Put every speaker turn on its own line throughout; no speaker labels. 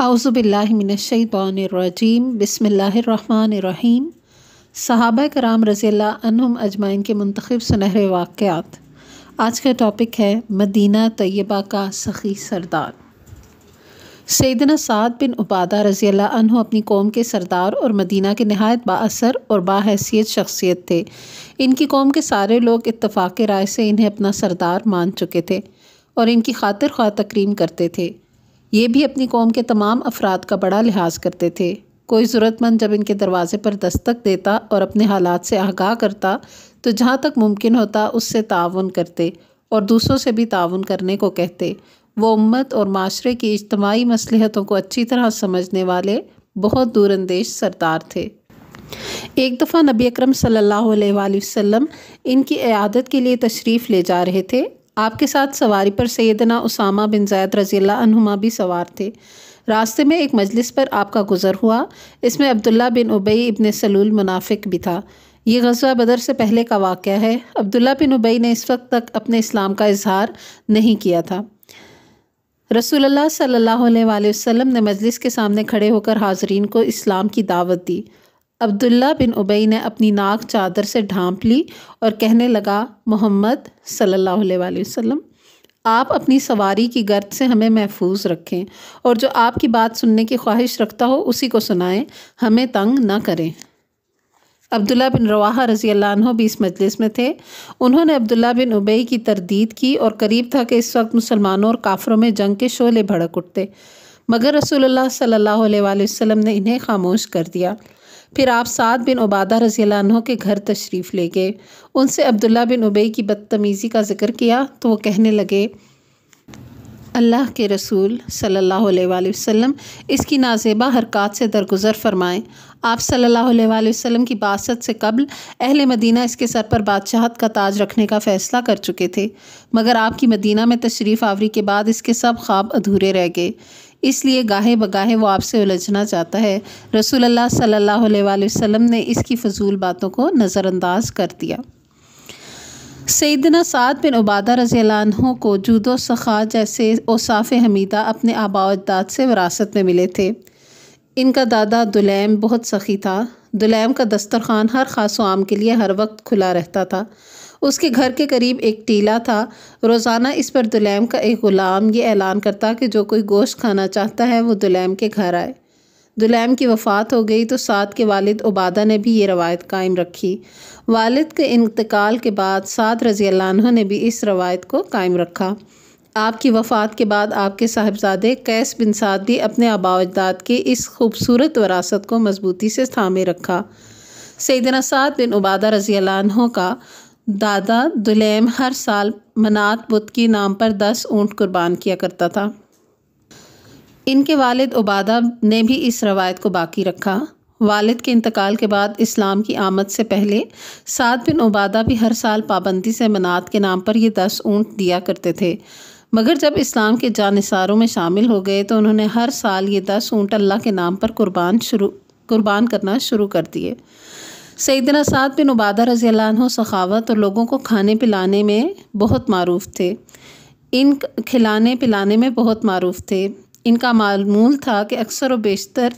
اعوذ باللہ من الشیطان الرجیم بسم اللہ الرحمن الرحیم۔ صحابہ کرام رضی اللہ عنہم اجمعین کے منتخب سنہرے واقعات۔ آج کا ٹاپک ہے مدینہ طیبہ کا سخی سردار۔ سیدنا سعد بن عبادہ رضی اللہ عنہ اپنی قوم کے سردار اور مدینہ کے نہایت با اثر اور باحیثیت شخصیت تھے۔ ان کی قوم کے سارے لوگ اتفاق رائے سے انہیں اپنا سردار مان چکے تھے اور ان کی خاطر خواہ تکریم کرتے تھے۔ یہ بھی اپنی قوم کے تمام افراد کا بڑا لحاظ کرتے تھے۔ کوئی ضرورت مند جب ان کے دروازے پر دستک دیتا اور اپنے حالات سے آگاہ کرتا تو جہاں تک ممکن ہوتا اس سے تعاون کرتے اور دوسروں سے بھی تعاون کرنے کو کہتے۔ وہ امت اور معاشرے کی اجتماعی مصلحتوں کو اچھی طرح سمجھنے والے بہت دور اندیش سردار تھے۔ ایک دفعہ نبی اکرم صلی اللہ علیہ وآلہ وسلم ان کی عیادت کے لیے تشریف لے جا رہے تھے۔ آپ کے ساتھ سواری پر سیدنا اسامہ بن زید رضی اللہ عنہما بھی سوار تھے۔ راستے میں ایک مجلس پر آپ کا گزر ہوا۔ اس میں عبداللہ بن ابی ابن سلول منافق بھی تھا۔ یہ غزوہ بدر سے پہلے کا واقعہ ہے۔ عبداللہ بن ابی نے اس وقت تک اپنے اسلام کا اظہار نہیں کیا تھا۔ رسول اللہ صلی اللہ علیہ وآلہ وسلم نے مجلس کے سامنے کھڑے ہو کر حاضرین کو اسلام کی دعوت دی۔ عبداللہ بن ابی نے اپنی ناک چادر سے ڈھانپ لی اور کہنے لگا، محمد صلی اللہ علیہ وآلہ وسلم، آپ اپنی سواری کی گرد سے ہمیں محفوظ رکھیں اور جو آپ کی بات سننے کی خواہش رکھتا ہو اسی کو سنائیں، ہمیں تنگ نہ کریں۔ عبداللہ بن رواحہ رضی اللہ عنہ بھی اس مجلس میں تھے۔ انہوں نے عبداللہ بن ابی کی تردید کی اور قریب تھا کہ اس وقت مسلمانوں اور کافروں میں جنگ کے شعلے بھڑک اٹھتے، مگر رسول اللہ صلی اللہ علیہ وآلہ وسلم نے انہیں خاموش کر دیا۔ پھر آپ سعد بن عبادہ رضی اللہ عنہ کے گھر تشریف لے گئے۔ ان سے عبداللہ بن ابی کی بدتمیزی کا ذکر کیا تو وہ کہنے لگے، اللہ کے رسول صلی اللہ علیہ وآلہ وسلم اس کی نازیبا حرکات سے درگزر فرمائیں۔ آپ صلی اللہ علیہ وآلہ وسلم کی بعثت سے قبل اہل مدینہ اس کے سر پر بادشاہت کا تاج رکھنے کا فیصلہ کر چکے تھے، مگر آپ کی مدینہ میں تشریف آوری کے بعد اس کے سب خواب ادھورے رہ گئے، اس لیے گاہے بگاہے وہ آپ سے الجھنا چاہتا ہے۔ رسول اللہ صلی اللہ علیہ وآلہ وسلم نے اس کی فضول باتوں کو نظر انداز کر دیا۔ سیدنا سعد بن عبادہ رضی اللہ عنہ کو جود و سخا جیسے اوصاف حمیدہ اپنے آباء و اجداد سے وراثت میں ملے تھے۔ ان کا دادا دلیم بہت سخی تھا۔ دلیم کا دسترخوان ہر خاص و عام کے لیے ہر وقت کھلا رہتا تھا۔ اس کے گھر کے قریب ایک ٹیلہ تھا۔ روزانہ اس پر دلیم کا ایک غلام یہ اعلان کرتا کہ جو کوئی گوشت کھانا چاہتا ہے وہ دلیم کے گھر آئے۔ دلیم کی وفات ہو گئی تو سعد کے والد عبادہ نے بھی یہ روایت قائم رکھی۔ والد کے انتقال کے بعد سعد رضی اللہ عنہ نے بھی اس روایت کو قائم رکھا۔ آپ کی وفات کے بعد آپ کے صاحبزادے قیس بن سعد بھی اپنے آباء و اجداد کی اس خوبصورت وراثت کو مضبوطی سے تھامے رکھا۔ سیدنا سعد بن عبادہ رضی اللہ عنہ کا دادا دلیم ہر سال منات بت کی نام پر 10 اونٹ قربان کیا کرتا تھا۔ ان کے والد عبادہ نے بھی اس روایت کو باقی رکھا۔ والد کے انتقال کے بعد اسلام کی آمد سے پہلے سعد بن عبادہ بھی ہر سال پابندی سے منات کے نام پر یہ 10 اونٹ دیا کرتے تھے، مگر جب اسلام کے جانثاروں میں شامل ہو گئے تو انہوں نے ہر سال یہ 10 اونٹ اللہ کے نام پر قربان کرنا شروع کر دیے۔ سیدنا سعد بن عبادہ رضی اللہ عنہ سخاوت اور لوگوں کو کھانے پلانے میں بہت معروف تھے۔ کھلانے پلانے میں بہت معروف تھے۔ ان کا معمول تھا کہ اکثر و بیشتر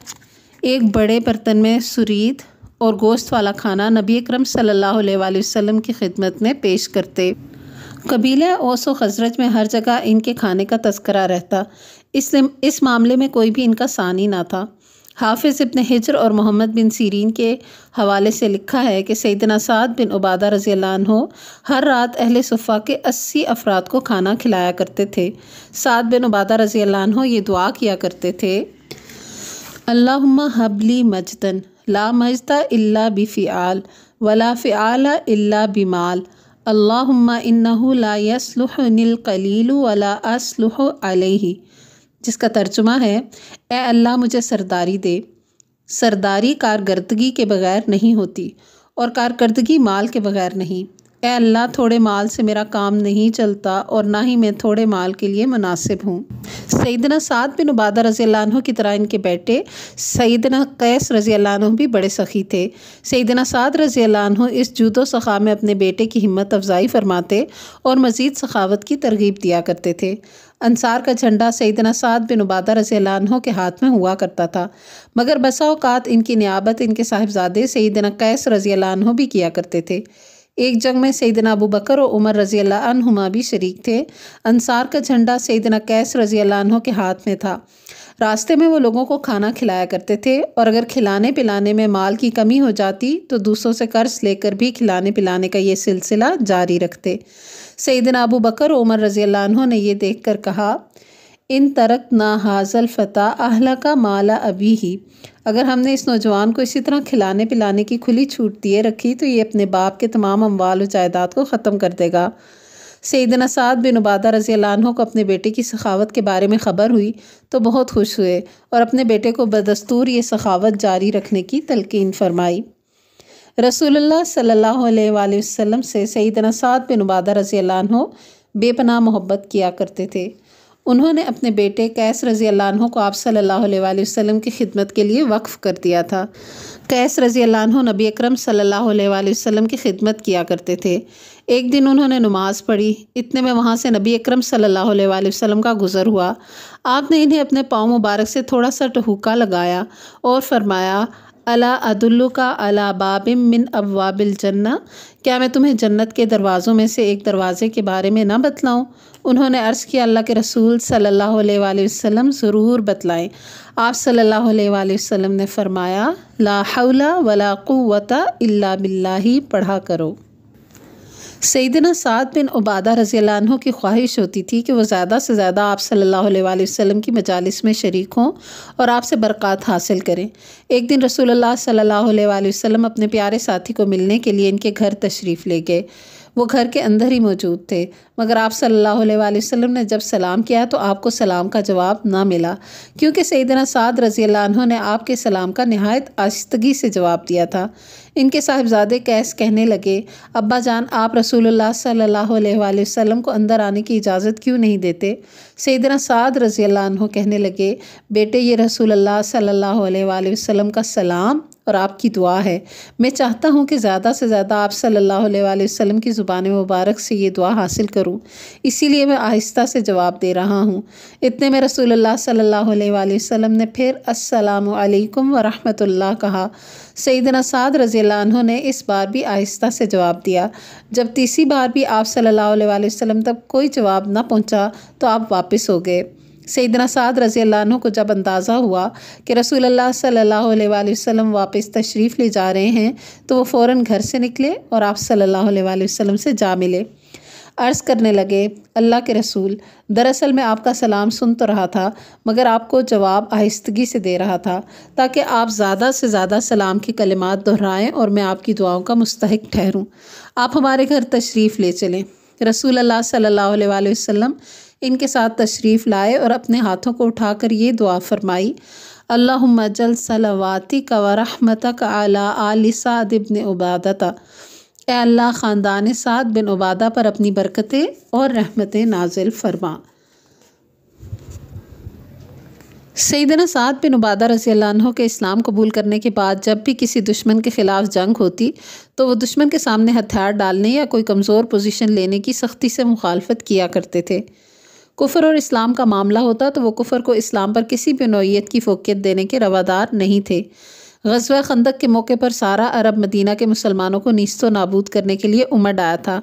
ایک بڑے برتن میں سرید اور گوشت والا کھانا نبی اکرم صلی اللہ علیہ وآلہ وسلم کی خدمت میں پیش کرتے۔ قبیلہ اوس و خزرج میں ہر جگہ ان کے کھانے کا تذکرہ رہتا، اس معاملے میں کوئی بھی ان کا ثانی نہ تھا۔ حافظ ابن حجر اور محمد بن سیرین کے حوالے سے لکھا ہے کہ سیدنا سعد بن عبادہ رضی اللہ عنہ ہر رات اہل صفہ کے 80 افراد کو کھانا کھلایا کرتے تھے۔ سعد بن عبادہ رضی اللہ عنہ یہ دعا کیا کرتے تھے، اللہم ہب لی مجدن لا مجد الا بفعال ولا فعال الا بمال اللہم انہ لا یصلحنی القلیل ولا اصلح علیہ، جس کا ترجمہ ہے، اے اللہ مجھے سرداری دے، سرداری کارکردگی کے بغیر نہیں ہوتی اور کارکردگی مال کے بغیر نہیں۔ اے اللہ تھوڑے مال سے میرا کام نہیں چلتا اور نہ ہی میں تھوڑے مال کے لیے مناسب ہوں۔ سیدنا سعد بن عبادہ رضی اللہ عنہ کی طرح ان کے بیٹے سیدنا قیس رضی اللہ عنہ بھی بڑے سخی تھے۔ سیدنا سعد رضی اللہ عنہ اس جود و سخا میں اپنے بیٹے کی ہمت افزائی فرماتے اور مزید سخاوت کی ترغیب دیا کرتے تھے۔ انصار کا جھنڈا سیدنا سعد بن عبادہ رضی اللہ عنہ کے ہاتھ میں ہوا کرتا تھا، مگر بسا اوقات ان کی نیابت ان کے صاحبزادے سیدنا قیس رضی اللہ عنہ بھی کیا کرتے تھے۔ ایک جنگ میں سیدنا ابو بکر و عمر رضی اللہ عنہما بھی شریک تھے۔ انصار کا جھنڈا سیدنا قیس رضی اللہ عنہ کے ہاتھ میں تھا۔ راستے میں وہ لوگوں کو کھانا کھلایا کرتے تھے، اور اگر کھلانے پلانے میں مال کی کمی ہو جاتی تو دوسروں سے قرض لے کر بھی کھلانے پلانے کا یہ سلسلہ جاری رکھتے۔ سیدنا ابو بکر و عمر رضی اللہ عنہ نے یہ دیکھ کر کہا، ان ترکنا ھذا الفتیٰ اہلک مال ابیہ، اگر ہم نے اس نوجوان کو اسی طرح کھلانے پلانے کی کھلی چھوٹ دیے رکھی تو یہ اپنے باپ کے تمام اموال و جائیداد کو ختم کر دے گا۔ سیدنا سعد بن عبادہ رضی اللہ عنہ کو اپنے بیٹے کی سخاوت کے بارے میں خبر ہوئی تو بہت خوش ہوئے اور اپنے بیٹے کو بدستور یہ سخاوت جاری رکھنے کی تلقین فرمائی۔ رسول اللہ صلی اللہ علیہ وآلہ وسلم سے سیدنا سعد بن عبادہ رضی اللہ عنہ بے پناہ محبت کیا کرتے تھے۔ انہوں نے اپنے بیٹے قیس رضی اللہ عنہ کو آپ صلی اللہ علیہ وآلہ وسلم کی خدمت کے لیے وقف کر دیا تھا۔ قیس رضی اللہ عنہ نبی اکرم صلی اللہ علیہ وآلہ وسلم کی خدمت کیا کرتے تھے۔ ایک دن انہوں نے نماز پڑھی، اتنے میں وہاں سے نبی اکرم صلی اللہ علیہ وآلہ وسلم کا گزر ہوا۔ آپ نے انہیں اپنے پاؤں مبارک سے تھوڑا سا ٹہوکا لگایا اور فرمایا، الا ادلک علی باب من ابواب الجنہ، کیا میں تمہیں جنت کے دروازوں میں سے ایک دروازے کے بارے میں نہ بتلاؤں؟ انہوں نے عرض کیا، اللہ کے رسول صلی اللہ علیہ وآلہ وسلم ضرور بتلائیں۔ آپ صلی اللہ علیہ وآلہ وسلم نے فرمایا، لا حول ولا قوت الا باللہ پڑھا کرو۔ سیدنا سعد بن عبادہ رضی اللہ عنہ کی خواہش ہوتی تھی کہ وہ زیادہ سے زیادہ آپ صلی اللہ علیہ وآلہ وسلم کی مجالس میں شریک ہوں اور آپ سے برکات حاصل کریں۔ ایک دن رسول اللہ صلی اللہ علیہ وآلہ وسلم اپنے پیارے ساتھی کو ملنے کے لیے ان کے گھر تشریف لے گئے۔ وہ گھر کے اندر ہی موجود تھے، مگر آپ صلی اللہ علیہ وآلہ وسلم نے جب سلام کیا تو آپ کو سلام کا جواب نہ ملا، کیونکہ سیدنا سعد رضی اللہ عنہ نے آپ کے سلام کا نہایت آہستگی سے جواب دیا تھا۔ ان کے صاحبزادے قیس کہنے لگے، ابا جان، آپ رسول اللہ صلی اللہ علیہ وآلہ وسلم کو اندر آنے کی اجازت کیوں نہیں دیتے؟ سیدنا سعد رضی اللہ عنہ کہنے لگے، بیٹے، یہ رسول اللہ صلی اللہ علیہ وآلہ وسلم کا سلام اور آپ کی دعا ہے۔ میں چاہتا ہوں کہ زیادہ سے زیادہ آپ صلی اللہ علیہ وآلہ وسلم کی زبان مبارک سے یہ دعا حاصل کروں، اسی لیے میں آہستہ سے جواب دے رہا ہوں۔ اتنے میں رسول اللہ صلی اللہ علیہ وآلہ وسلم نے پھر السلام علیکم ورحمۃ اللہ کہا۔ سیدنا سعد رضی اللہ عنہ نے اس بار بھی آہستہ سے جواب دیا۔ جب تیسری بار بھی آپ صلی اللہ علیہ وآلہ وسلم تک کوئی جواب نہ پہنچا تو آپ واپس ہو گئے۔ سیدنا سعد رضی اللہ عنہ کو جب اندازہ ہوا کہ رسول اللہ صلی اللہ علیہ وآلہ وسلم واپس تشریف لے جا رہے ہیں تو وہ فوراً گھر سے نکلے اور آپ صلی اللہ علیہ وآلہ وسلم سے جا ملے۔ عرض کرنے لگے، اللہ کے رسول، دراصل میں آپ کا سلام سن تو رہا تھا، مگر آپ کو جواب آہستگی سے دے رہا تھا تاکہ آپ زیادہ سے زیادہ سلام کے کلمات دہرائیں اور میں آپ کی دعاؤں کا مستحق ٹھہروں۔ آپ ہمارے گھر تشریف لے چلیں۔ رسول اللہ صلی اللہ علیہ وآلہ وسلم ان کے ساتھ تشریف لائے اور اپنے ہاتھوں کو اٹھا کر یہ دعا فرمائی، اللہم اجعل صلواتک و رحمتک علی آل سعد بن عبادہ، اے اللہ خاندان سعد بن عبادہ پر اپنی برکتیں اور رحمتیں نازل فرما۔ سیدنا سعد بن عبادہ رضی اللہ عنہ کے اسلام قبول کرنے کے بعد جب بھی کسی دشمن کے خلاف جنگ ہوتی تو وہ دشمن کے سامنے ہتھیار ڈالنے یا کوئی کمزور پوزیشن لینے کی سختی سے مخالفت کیا کرتے تھے۔ کفر اور اسلام کا معاملہ ہوتا تو وہ کفر کو اسلام پر کسی بھی نوعیت کی فوقیت دینے کے روادار نہیں تھے۔ غزوہ خندق کے موقع پر سارا عرب مدینہ کے مسلمانوں کو نیست و نابود کرنے کے لیے امٹ آیا تھا۔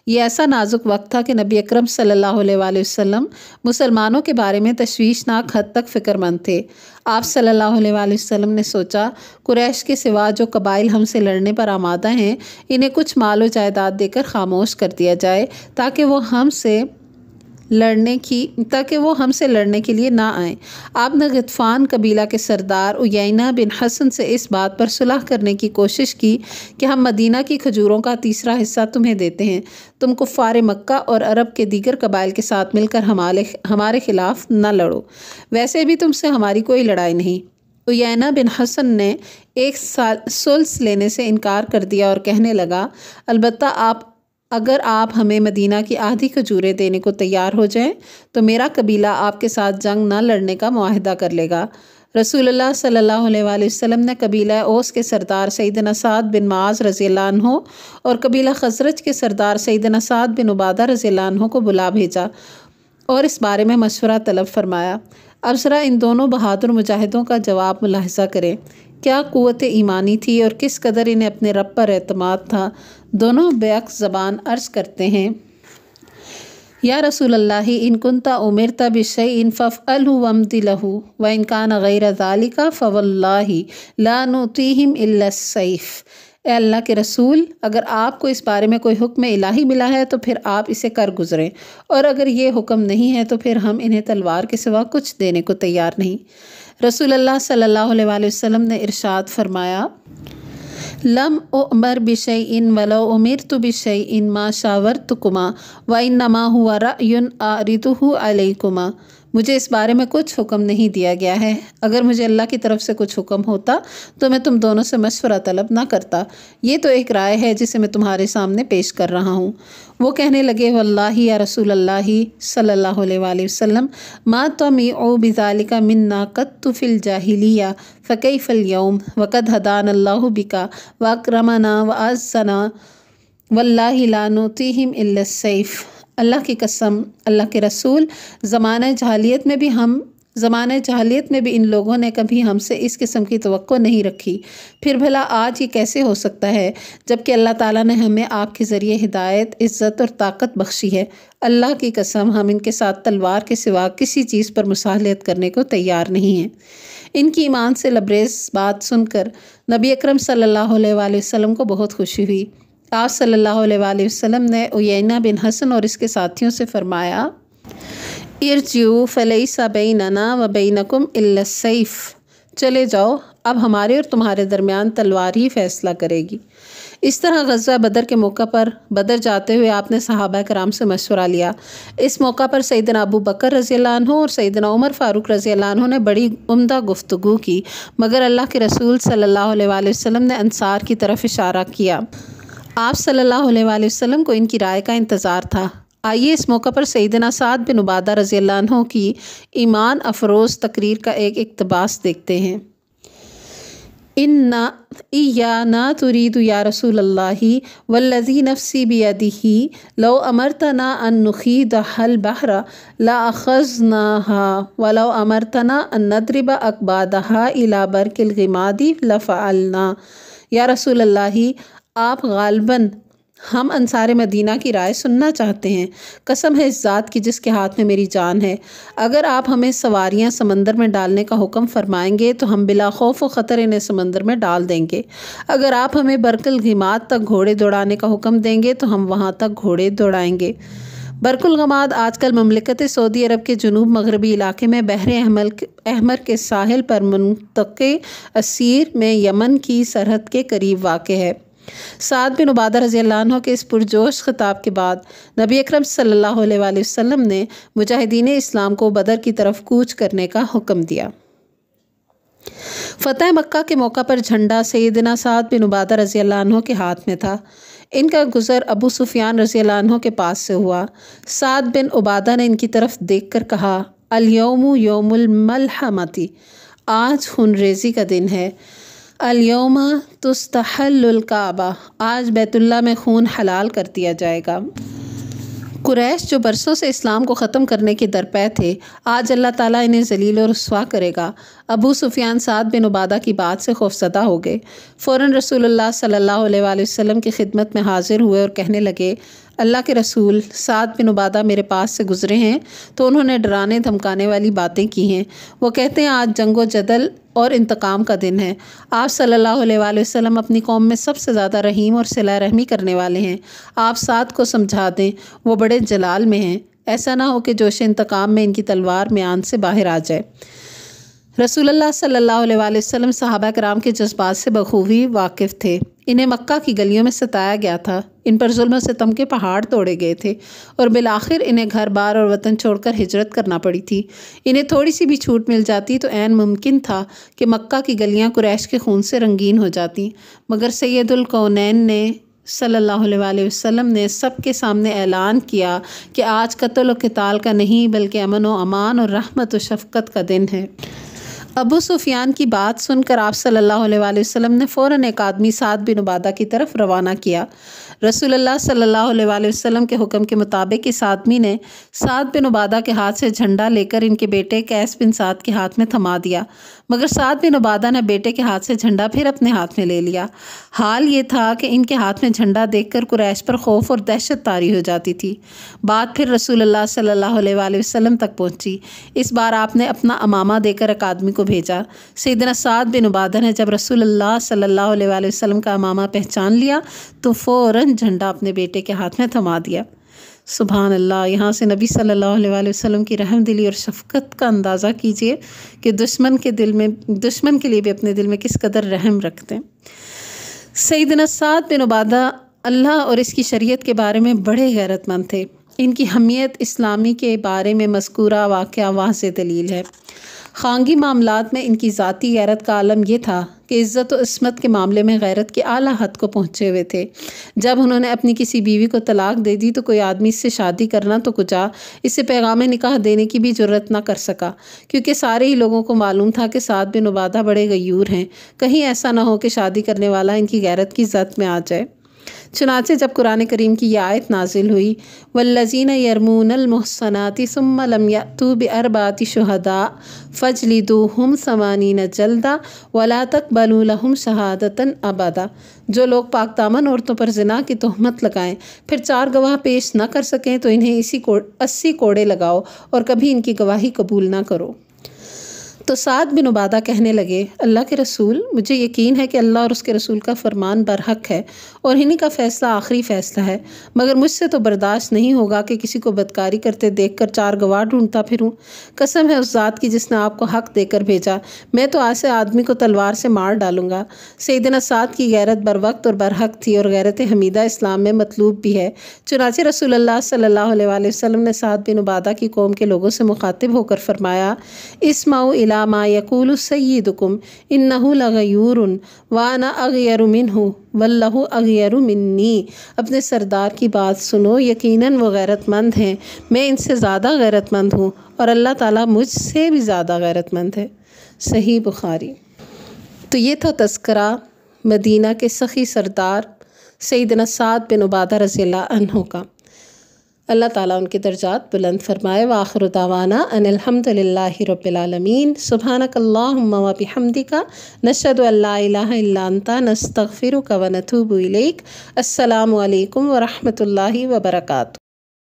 یہ ایسا نازک وقت تھا کہ نبی اکرم صلی اللہ علیہ وآلہ وسلم مسلمانوں کے بارے میں تشویشناک حد تک فکر مند تھے۔ آپ صلی اللہ علیہ وآلہ وسلم نے سوچا، قریش کے سوا جو قبائل ہم سے لڑنے پر آمادہ ہیں انہیں کچھ مال و جائیداد دے کر خاموش کر دیا جائے تاکہ وہ ہم سے لڑنے کے لیے نہ آئیں۔ آپ نے غطفان قبیلہ کے سردار عیینہ بن حصن سے اس بات پر صلح کرنے کی کوشش کی کہ ہم مدینہ کی کھجوروں کا تیسرا حصہ تمہیں دیتے ہیں، تم کفار مکہ اور عرب کے دیگر قبائل کے ساتھ مل کر ہمارے خلاف نہ لڑو، ویسے بھی تم سے ہماری کوئی لڑائی نہیں۔ عیینہ بن حصن نے ایک سلس لینے سے انکار کر دیا اور کہنے لگا، البتہ اگر آپ ہمیں مدینہ کی آدھی کھجوریں دینے کو تیار ہو جائیں تو میرا قبیلہ آپ کے ساتھ جنگ نہ لڑنے کا معاہدہ کر لے گا۔ رسول اللہ صلی اللہ علیہ وآلہ وسلم نے قبیلہ اوس کے سردار سیدنا سعد بن معاذ رضی اللہ عنہ اور قبیلہ خزرج کے سردار سیدنا سعد بن عبادہ رضی اللہ عنہ کو بلا بھیجا اور اس بارے میں مشورہ طلب فرمایا۔ اب ذرا ان دونوں بہادر مجاہدوں کا جواب ملاحظہ کریں، کیا قوت ایمانی تھی اور کس قدر انہیں اپنے رب پر اعتماد تھا۔ دونوں بیک زبان عرض کرتے ہیں، یا رسول اللہ ان کنت امرت بشیء فافعلہ وامض لہ وان کان غیر ذلک فواللہ لا نؤتیہم الا السیف۔ اے اللہ کے رسول، اگر آپ کو اس بارے میں کوئی حکم الہی ملا ہے تو پھر آپ اسے کر گزریں، اور اگر یہ حکم نہیں ہے تو پھر ہم انہیں تلوار کے سوا کچھ دینے کو تیار نہیں۔ رسول اللہ صلی اللہ علیہ وآلہ وسلم نے ارشاد فرمایا، لم اؤمر بشیء ولو امرت بشیء ما شاورتکما وانما هو رأی اعرضہ علیکما۔ مجھے اس بارے میں کچھ حکم نہیں دیا گیا ہے، اگر مجھے اللہ کی طرف سے کچھ حکم ہوتا تو میں تم دونوں سے مشورہ طلب نہ کرتا، یہ تو ایک رائے ہے جسے میں تمہارے سامنے پیش کر رہا ہوں۔ وہ کہنے لگے، واللہ یا رسول اللہ صلی اللہ علیہ وآلہ وسلم ما طمع بذلک منا قط فی الجاہلیہ فکیف اليوم وقد ہدانا اللہ بک واکرمنا واعزنا واللہ لا نؤتیہم الا السیف۔ اللہ کی قسم، اللہ کے رسول، زمانہ جاہلیت میں بھی ان لوگوں نے کبھی ہم سے اس قسم کی توقع نہیں رکھی، پھر بھلا آج یہ کیسے ہو سکتا ہے جبکہ اللہ تعالیٰ نے ہمیں آپ کے ذریعے ہدایت، عزت اور طاقت بخشی ہے۔ اللہ کی قسم، ہم ان کے ساتھ تلوار کے سوا کسی چیز پر مصالحت کرنے کو تیار نہیں ہیں۔ ان کی ایمان سے لبریز بات سن کر نبی اکرم صلی اللہ علیہ وآلہ وسلم کو بہت خوشی ہوئی۔ آپ صلی اللہ علیہ وآلہ وسلم نے عیینہ بن حسن اور اس کے ساتھیوں سے فرمایا، ارجعوا فلیس بیننا وبینکم الا السیف۔ چلے جاؤ، اب ہمارے اور تمہارے درمیان تلوار ہی فیصلہ کرے گی۔ اس طرح غزوہ بدر کے موقع پر بدر جاتے ہوئے آپ نے صحابہ کرام سے مشورہ لیا۔ اس موقع پر سیدنا ابو بکر رضی اللہ عنہ اور سیدنا عمر فاروق رضی اللہ عنہ نے بڑی عمدہ گفتگو کی، مگر اللہ کے رسول صلی اللہ علیہ وآلہ وسلم نے انصار کی طرف اشارہ کیا۔ آپ صلی اللہ علیہ وآلہ وسلم کو ان کی رائے کا انتظار تھا۔ آئیے اس موقع پر سیدنا سعد بن عبادہ رضی اللہ عنہ کی ایمان افروز تقریر کا ایک اقتباس دیکھتے ہیں۔ إِيَّانَا تُرِيدُ يَا رَسُولَ اللَّهِ وَالَّذِي نَفْسِي بِيَدِهِ لَوْ أَمَرْتَنَا أَن نُخِيضَ الْبَحْرَ لَأَخَذْنَاهَا وَلَوْ أَمَرْتَنَا أَن نَضْرِبَ أَكْبَادَهَا إِلَى بَرْكِ الْغِمَادِ لَفَعَلْنَا۔ یا رسول اللہ، آپ غالباً ہم انصار مدینہ کی رائے سننا چاہتے ہیں۔ قسم ہے اس ذات کی جس کے ہاتھ میں میری جان ہے، اگر آپ ہمیں سواریاں سمندر میں ڈالنے کا حکم فرمائیں گے تو ہم بلا خوف و خطر انہیں سمندر میں ڈال دیں گے۔ اگر آپ ہمیں برق الغماد تک گھوڑے دوڑانے کا حکم دیں گے تو ہم وہاں تک گھوڑے دوڑائیں گے۔ برق الغماد آج کل مملکت سعودی عرب کے جنوب مغربی علاقے میں بحر احمر کے ساحل پر منطقہ اسیر میں یمن کی سرحد کے قریب واقع ہے۔ سعد بن عبادہ رضی اللہ عنہ کے اس پرجوش خطاب کے بعد نبی اکرم صلی اللہ علیہ وآلہ وسلم نے مجاہدین اسلام کو بدر کی طرف کوچ کرنے کا حکم دیا۔ فتح مکہ کے موقع پر جھنڈا سیدنا سعد بن عبادہ رضی اللہ عنہ کے ہاتھ میں تھا۔ ان کا گزر ابو سفیان رضی اللہ عنہ کے پاس سے ہوا۔ سعد بن عبادہ نے ان کی طرف دیکھ کر کہا، الیوم یوم الملحمۃ، آج خون ریزی کا دن ہے۔ الیوم تستحل الکعبہ، آج بیت اللہ میں خون حلال کر دیا جائے گا۔ قریش جو برسوں سے اسلام کو ختم کرنے کے درپے تھے، آج اللہ تعالیٰ انہیں ذلیل و رسوا کرے گا۔ ابو سفیان سعد بن عبادہ کی بات سے خوفزدہ ہو گئے۔ فوراً رسول اللہ صلی اللہ علیہ وآلہ وسلم کی خدمت میں حاضر ہوئے اور کہنے لگے، اللہ کے رسول، سعد بن عبادہ میرے پاس سے گزرے ہیں تو انہوں نے ڈرانے دھمکانے والی باتیں کی ہیں۔ وہ کہتے ہیں آج جنگ و جدل اور انتقام کا دن ہے۔ آپ صلی اللہ علیہ وآلہ وسلم اپنی قوم میں سب سے زیادہ رحیم اور صلہ رحمی کرنے والے ہیں۔ آپ سعد کو سمجھا دیں، وہ بڑے جلال میں ہیں، ایسا نہ ہو کہ جوش انتقام میں ان کی تلوار میان سے باہر آ جائے۔ رسول اللہ صلی اللہ علیہ وآلہ وسلم صحابہ کرام کے جذبات سے بخوبی واقف تھے۔ انہیں مکہ کی گلیوں میں ستایا گیا تھا، ان پر ظلم و ستم کے پہاڑ توڑے گئے تھے اور بالآخر انہیں گھر بار اور وطن چھوڑ کر ہجرت کرنا پڑی تھی۔ انہیں تھوڑی سی بھی چھوٹ مل جاتی تو عین ممکن تھا کہ مکہ کی گلیاں قریش کے خون سے رنگین ہو جاتی، مگر سید الکونین نے صلی اللہ علیہ وآلہ وسلم نے سب کے سامنے اعلان کیا کہ آج قتل و قتال کا نہیں بلکہ امن و امان اور رحمت و شفقت کا دن ہے۔ ابو سفیان کی بات سن کر آپ صلی اللہ علیہ وآلہ وسلم نے فوراً ایک آدمی سعد بن عبادہ کی طرف روانہ کیا۔ رسول اللہ صلی اللہ علیہ وآلہ وسلم کے حکم کے مطابق اس آدمی نے سعد بن عبادہ کے ہاتھ سے جھنڈا لے کر ان کے بیٹے قیس بن سعد کے ہاتھ میں تھما دیا، مگر سعد بن عبادہ نے بیٹے کے ہاتھ سے جھنڈا پھر اپنے ہاتھ میں لے لیا۔ حال یہ تھا کہ ان کے ہاتھ میں جھنڈا دیکھ کر قریش پر خوف اور دہشت طاری ہو جاتی تھی۔ بات پھر رسول اللہ صلی اللہ علیہ وآلہ وسلم تک پہنچی۔ اس بار آپ نے اپنا امامہ دے کر ایک آدمی کو بھیجا۔ سیدنا سعد بن عبادہ نے جب رسول اللہ صلی اللہ علیہ وآلہ وسلم کا امامہ پہچان لیا تو فوراً جھنڈا اپنے بیٹے کے ہاتھ میں تھما دیا۔ سبحان اللہ! یہاں سے نبی صلی اللہ علیہ وآلہ وسلم کی رحم دلی اور شفقت کا اندازہ کیجئے کہ دشمن کے لیے بھی اپنے دل میں کس قدر رحم رکھتے ہیں۔ سیدنا سعد بن عبادہ اللہ اور اس کی شریعت کے بارے میں بڑے غیرت مند تھے۔ ان کی حمیت اسلامی کے بارے میں مذکورہ واقعہ واضح دلیل ہے۔ خانگی معاملات میں ان کی ذاتی غیرت کا عالم یہ تھا کہ عزت و عصمت کے معاملے میں غیرت کی اعلیٰ حد کو پہنچے ہوئے تھے۔ جب انہوں نے اپنی کسی بیوی کو طلاق دے دی تو کوئی آدمی اس سے شادی کرنا تو کجا اسے پیغام نکاح دینے کی بھی جرت نہ کر سکا، کیونکہ سارے ہی لوگوں کو معلوم تھا کہ سعد بن عبادہ بڑے غیور ہیں، کہیں ایسا نہ ہو کہ شادی کرنے والا ان کی غیرت کی زد میں آ جائے۔ چنانچہ جب قرآن کریم کی یہ آیت نازل ہوئی والذین یرمون المحصنات ثم لم یأتوا بأربعۃ شہداء فاجلدوہم 80 جلدہ ولا تقبلوا لہم شہادۃ ابدا، جو لوگ پاک دامن عورتوں پر زنا کی تہمت لگائیں پھر 4 گواہ پیش نہ کر سکیں تو انہیں 80 کوڑے لگاؤ اور کبھی ان کی گواہی قبول نہ کرو۔ تو سعد بن عبادہ کہنے لگے اللہ کے رسول، مجھے یقین ہے کہ اللہ اور اس کے رسول کا فرمان برحق ہے اور انہی کا فیصلہ آخری فیصلہ ہے، مگر مجھ سے تو برداشت نہیں ہوگا کہ کسی کو بدکاری کرتے دیکھ کر 4 گواہ ڈھونڈتا پھروں۔ قسم ہے اس ذات کی جس نے آپ کو حق دے کر بھیجا، میں تو ایسے آدمی کو تلوار سے مار ڈالوں گا۔ سیدنا سعد کی غیرت بروقت اور برحق تھی اور غیرت حمیدہ اسلام میں مطلوب بھی ہے۔ چنانچہ رسول اللہ صلی اللہ علیہ وآلہ وسلم نے سعد بن عبادہ کی قوم کے لوگوں سے مخاطب ہو کر فرمایا اسمعوا الی ما یقول سیدکم انہ لغیور وانا اغیر منہ واللہ اغیر منی، اپنے سردار کی بات سنو، یقیناً وہ غیرت مند ہیں، میں ان سے زیادہ غیرت مند ہوں اور اللہ تعالیٰ مجھ سے بھی زیادہ غیرت مند ہے۔ صحیح بخاری۔ تو یہ تھا تذکرہ مدینہ کے سخی سردار سیدنا سعد بن عبادہ رضی اللہ عنہ کا۔ اللہ تعالیٰ ان کے درجات بلند فرمائے۔ وآخر دعوانا ان الحمد للہ رب العالمین۔ سبحانک اللہم و بحمدک نشہد ان لا الہ الا انت نستغفرک و نتوب الیک۔ السلام علیکم ورحمۃ اللہ وبرکاتہ۔